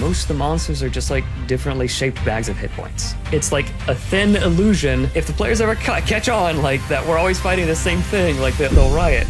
most of the monsters are just like differently shaped bags of hit points. It's like a thin illusion. If the players ever catch on like that we're always fighting the same thing, like they'll riot.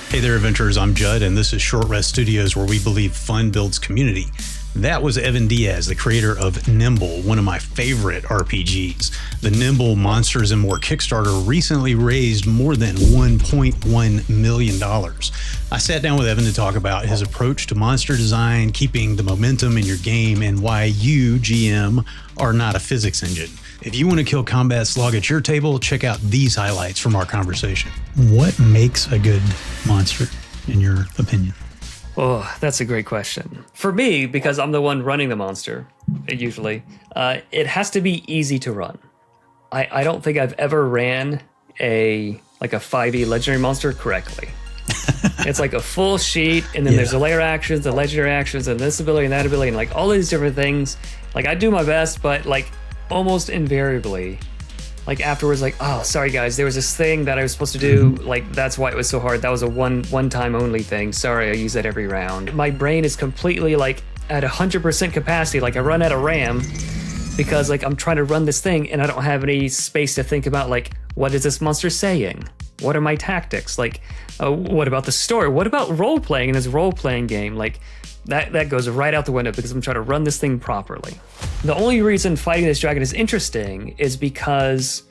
Hey there, adventurers. I'm Judd, and this is Short Rest Studios, where we believe fun builds community. That was Evan Diaz, the creator of Nimble, one of my favorite RPGs. The Nimble Monsters and More Kickstarter recently raised more than $1.1 million. I sat down with Evan to talk about his approach to monster design, keeping the momentum in your game, and why you, GM, are not a physics engine. If you want to kill combat slog at your table, check out these highlights from our conversation. What makes a good monster, in your opinion? Oh, that's a great question. For me, because I'm the one running the monster, usually, it has to be easy to run. I don't think I've ever ran a 5e legendary monster correctly. It's like a full sheet, and then there's the layer actions, the legendary actions, and this ability and that ability, and like all these different things. Like I do my best, but like almost invariably, like afterwards, like, oh, sorry guys, there was this thing that I was supposed to do, like that's why it was so hard. That was a one time only thing. Sorry, I use that every round. My brain is completely like at 100% capacity. Like I run out of RAM because like I'm trying to run this thing and I don't have any space to think about like, what is this monster saying? What are my tactics? Like, what about the story? What about role playing in this role playing game? Like that goes right out the window because I'm trying to run this thing properly. The only reason fighting this dragon is interesting is because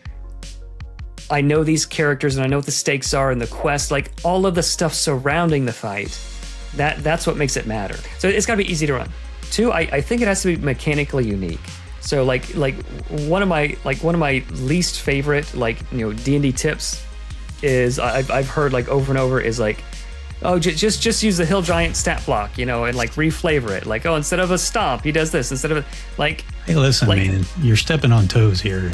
I know these characters and I know what the stakes are and the quest, like all of the stuff surrounding the fight. That's what makes it matter. So it's gotta be easy to run. Two, I think it has to be mechanically unique. So like one of my least favorite D&D tips is I've heard like over and over is like, oh, just use the hill giant stat block, and like reflavor it. Like, oh, instead of a stomp, he does this. Instead of hey, listen, man, you're stepping on toes here.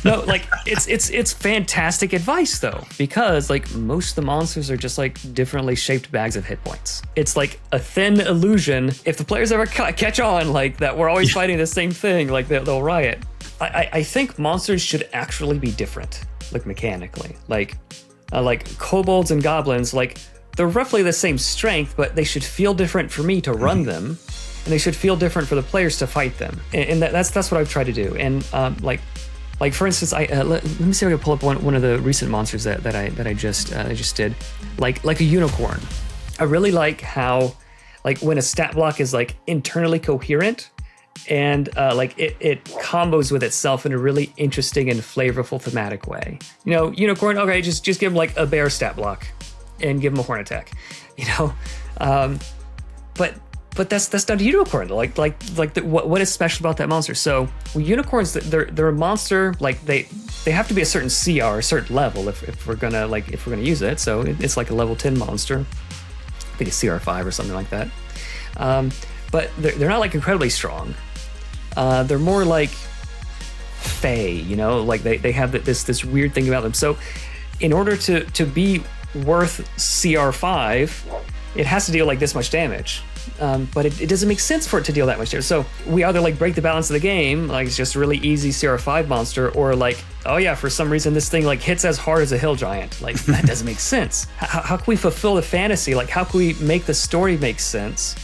No, like it's fantastic advice though, because like most of the monsters are just like differently shaped bags of hit points. It's like a thin illusion. If the players ever catch on like that we're always fighting the same thing, like they'll riot. I think monsters should actually be different, like mechanically. Like kobolds and goblins, like they're roughly the same strength, but they should feel different for me to run them, and they should feel different for the players to fight them. And that's what I've tried to do. And like for instance, let me see if I can pull up one of the recent monsters that I just did, like a unicorn. I really like how like when a stat block is like internally coherent, and like it combos with itself in a really interesting and flavorful thematic way. Unicorn, okay, just give him like a bear stat block and give him a horn attack, but that's not a unicorn. What is special about that monster? So unicorns, they're a monster. Like they have to be a certain CR, a certain level if we're gonna use it. So it's like a level 10 monster. I think it's CR5 or something like that. But they're not like incredibly strong. They're more like Fae, like they have this weird thing about them. So in order to be worth CR5, it has to deal like this much damage. But it doesn't make sense for it to deal that much damage. So we either like break the balance of the game, like it's just a really easy CR5 monster, or like, oh yeah, for some reason this thing like hits as hard as a hill giant. Like that doesn't make sense. How can we fulfill the fantasy? Like how can we make the story make sense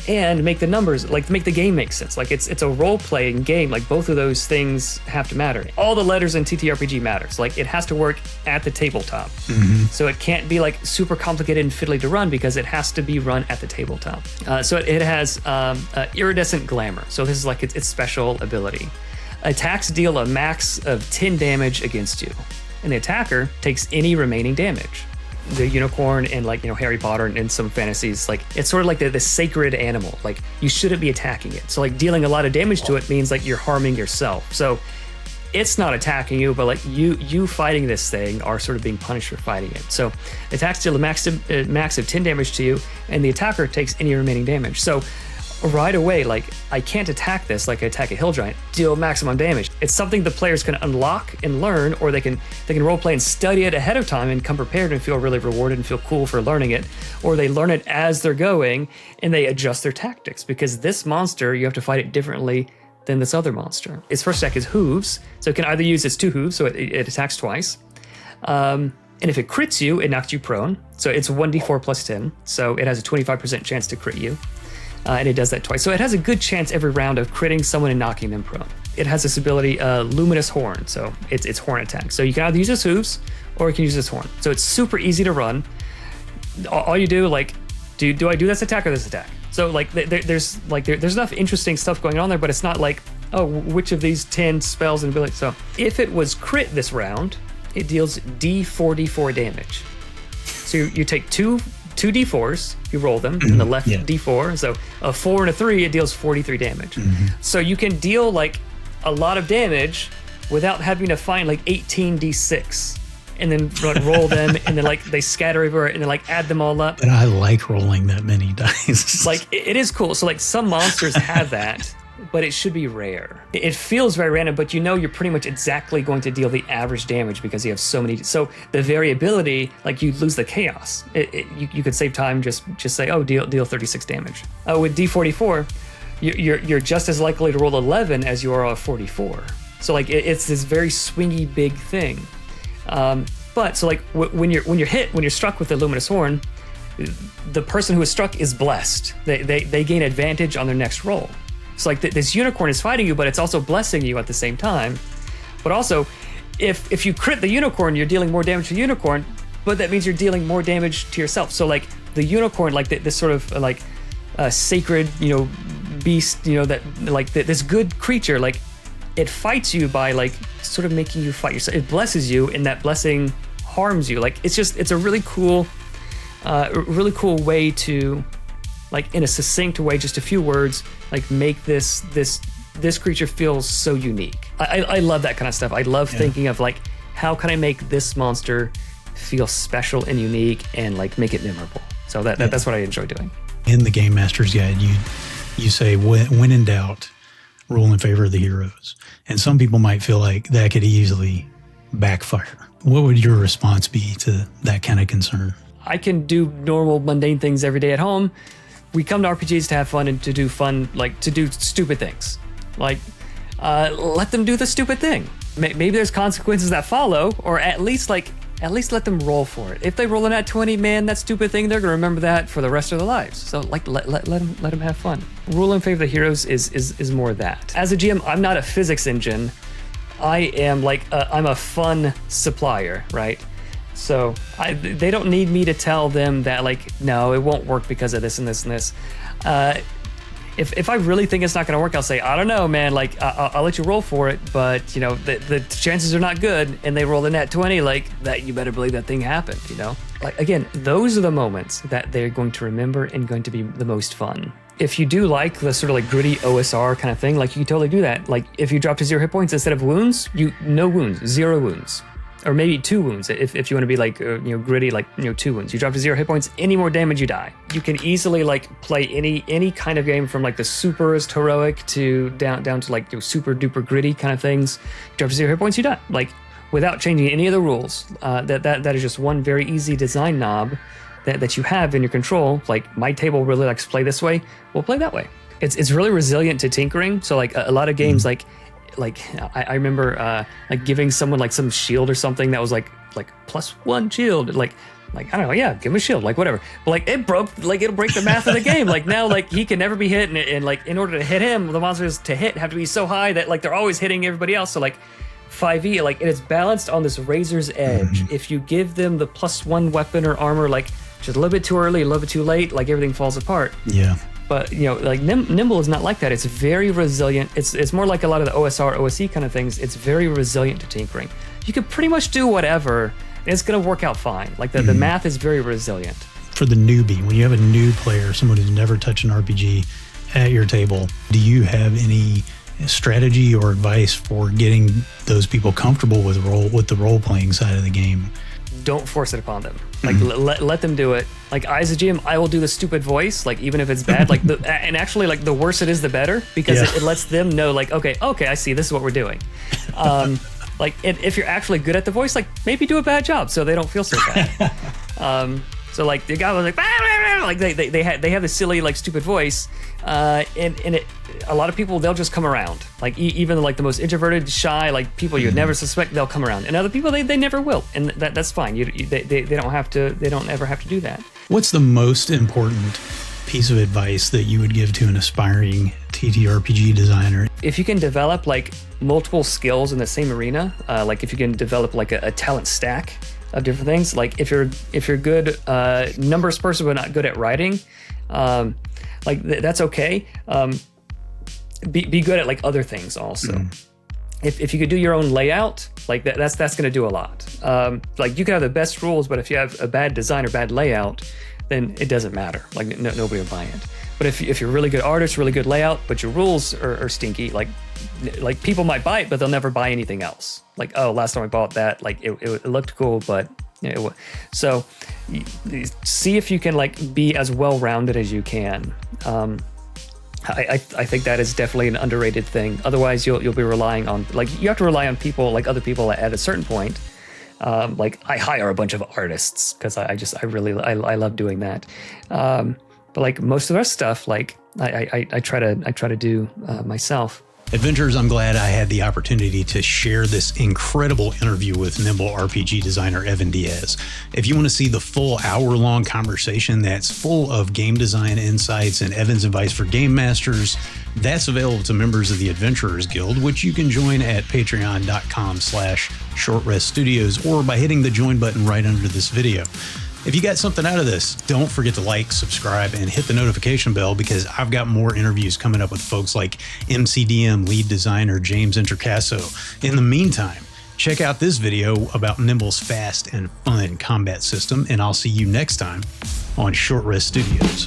and make the numbers, like make the game make sense? Like it's a role-playing game. Like both of those things have to matter. All the letters in TTRPG matters. Like it has to work at the tabletop. So it can't be like super complicated and fiddly to run because it has to be run at the tabletop. So it has iridescent glamour. So this is like its special ability. Attacks deal a max of 10 damage against you, and the attacker takes any remaining damage. The unicorn and Harry Potter and some fantasies, like it's sort of like the sacred animal. Like you shouldn't be attacking it. So like dealing a lot of damage to it means like you're harming yourself. So it's not attacking you, but like you fighting this thing are sort of being punished for fighting it. So attacks deal a max of 10 damage to you, and the attacker takes any remaining damage. So right away, like I can't attack this like I attack a hill giant, deal maximum damage. It's something the players can unlock and learn, or they can role play and study it ahead of time and come prepared and feel really rewarded and feel cool for learning it, or they learn it as they're going and they adjust their tactics, because this monster you have to fight it differently than this other monster. Its first attack is hooves, so it can either use its 2 hooves, so it attacks twice. And if it crits you, it knocks you prone. So it's 1d4 plus 10, so it has a 25% chance to crit you. and it does that twice. So it has a good chance every round of critting someone and knocking them prone. It has this ability, Luminous Horn, so it's horn attack. So you can either use this hooves, or you can use this horn. So it's super easy to run. All you do, like, do I do this attack or this attack? So like there's enough interesting stuff going on there, but it's not like, oh, which of these 10 spells and abilities. So if it was crit this round, it deals D4 damage. So you take two D4s, you roll them, and the left D4. So a 4 and a 3, it deals 43 damage. So you can deal like a lot of damage without having to find like 18 D6 and then roll them, and then like they scatter everywhere, and then like add them all up. But I like rolling that many dice. Like it is cool. So like some monsters have that, but it should be rare. It feels very random, but you know you're pretty much exactly going to deal the average damage because you have so many. So the variability, like you lose the chaos. You could save time, just say, oh, deal 36 damage. With D44, you're just as likely to roll 11 as you are a 44. So like it's this very swingy big thing. But so like when you're struck with the Luminous Horn, the person who is struck is blessed. They gain advantage on their next roll. So like this unicorn is fighting you, but it's also blessing you at the same time. But also, if you crit the unicorn, you're dealing more damage to the unicorn, but that means you're dealing more damage to yourself. So like the unicorn, like this sort of like sacred, beast, that like this good creature, like it fights you by like sort of making you fight yourself. It blesses you, and that blessing harms you. Like it's a really cool way to, like in a succinct way, just a few words, like make this creature feel so unique. I love that kind of stuff. I love thinking of like, how can I make this monster feel special and unique and like make it memorable? So that's what I enjoy doing. In the Game Master's Guide, you say when in doubt, rule in favor of the heroes. And some people might feel like that could easily backfire. What would your response be to that kind of concern? I can do normal, mundane things every day at home. We come to RPGs to have fun and to do fun, like to do stupid things. Like, let them do the stupid thing. Maybe there's consequences that follow, or at least let them roll for it. If they roll in at 20, man, that stupid thing, they're gonna remember that for the rest of their lives. So like, let them have fun. Rule in favor of the heroes is more that. As a GM, I'm not a physics engine. I am like I'm a fun supplier, right? So they don't need me to tell them that like, no, it won't work because of this and this and this. If I really think it's not going to work, I'll say, I don't know, man. Like I'll let you roll for it, but the chances are not good, and they roll a nat 20. Like that, you better believe that thing happened. Like again, those are the moments that they're going to remember and going to be the most fun. If you do like the sort of like gritty OSR kind of thing, like you can totally do that. Like if you drop to 0 hit points instead of wounds, no wounds, 0 wounds. Or maybe 2 wounds if you want to be like gritty, like 2 wounds. You drop to 0 hit points, any more damage, you die. You can easily like play any kind of game from like the superest heroic to down to like super duper gritty kind of things. You drop to 0 hit points, you die. Like without changing any of the rules. That is just one very easy design knob that you have in your control. Like my table really likes to play this way. We'll play that way. It's really resilient to tinkering. So like a lot of games like I remember like giving someone like some shield or something that was like +1 shield, like I don't know, give him a shield, like whatever. But like it broke, like it'll break the math of the game. Like now, like he can never be hit, and like in order to hit him, the monsters to hit have to be so high that like they're always hitting everybody else. So like 5e, like it is balanced on this razor's edge. If you give them the +1 weapon or armor, like just a little bit too early, a little bit too late, like everything falls apart. Yeah. But like Nimble is not like that. It's very resilient. It's more like a lot of the OSR, OSE kind of things. It's very resilient to tinkering. You can pretty much do whatever, and it's going to work out fine. Like the math is very resilient. For the newbie, when you have a new player, someone who's never touched an RPG at your table, do you have any strategy or advice for getting those people comfortable with the role-playing side of the game? Don't force it upon them. Like let them do it. Like as a GM, I will do the stupid voice, like even if it's bad. Like and actually, like the worse it is, the better, because it lets them know, like okay, I see. This is what we're doing. Like if you're actually good at the voice, like maybe do a bad job so they don't feel so bad. So like the guy was like they have this silly like stupid voice, and a lot of people, they'll just come around. Like even like the most introverted, shy, like people you'd never suspect, they'll come around. And other people, they never will, and that's fine. They don't ever have to do that. What's the most important piece of advice that you would give to an aspiring TTRPG designer? If you can develop like multiple skills in the same arena, like if you can develop like a talent stack of different things, like if you're good numbers person but not good at writing, that's okay. Be good at like other things also. If you could do your own layout, like that's going to do a lot. Like you can have the best rules, but if you have a bad design or bad layout, then it doesn't matter. Like nobody will buy it. But if you're a really good artist, really good layout, but your rules are stinky, like people might buy it, but they'll never buy anything else. Like, oh, last time I bought that, like it looked cool, but so see if you can like be as well-rounded as you can. I think that is definitely an underrated thing. Otherwise, you'll be relying on, like, you have to rely on people, like other people at a certain point. Like I hire a bunch of artists because I love doing that. But like most of the rest stuff, like I try to do myself. Adventurers, I'm glad I had the opportunity to share this incredible interview with Nimble RPG designer Evan Diaz. If you want to see the full hour-long conversation that's full of game design insights and Evan's advice for game masters, that's available to members of the Adventurers Guild, which you can join at patreon.com/shortreststudios or by hitting the join button right under this video. If you got something out of this, don't forget to like, subscribe, and hit the notification bell because I've got more interviews coming up with folks like MCDM lead designer James Intercasso. In the meantime, check out this video about Nimble's fast and fun combat system, and I'll see you next time on Short Rest Studios.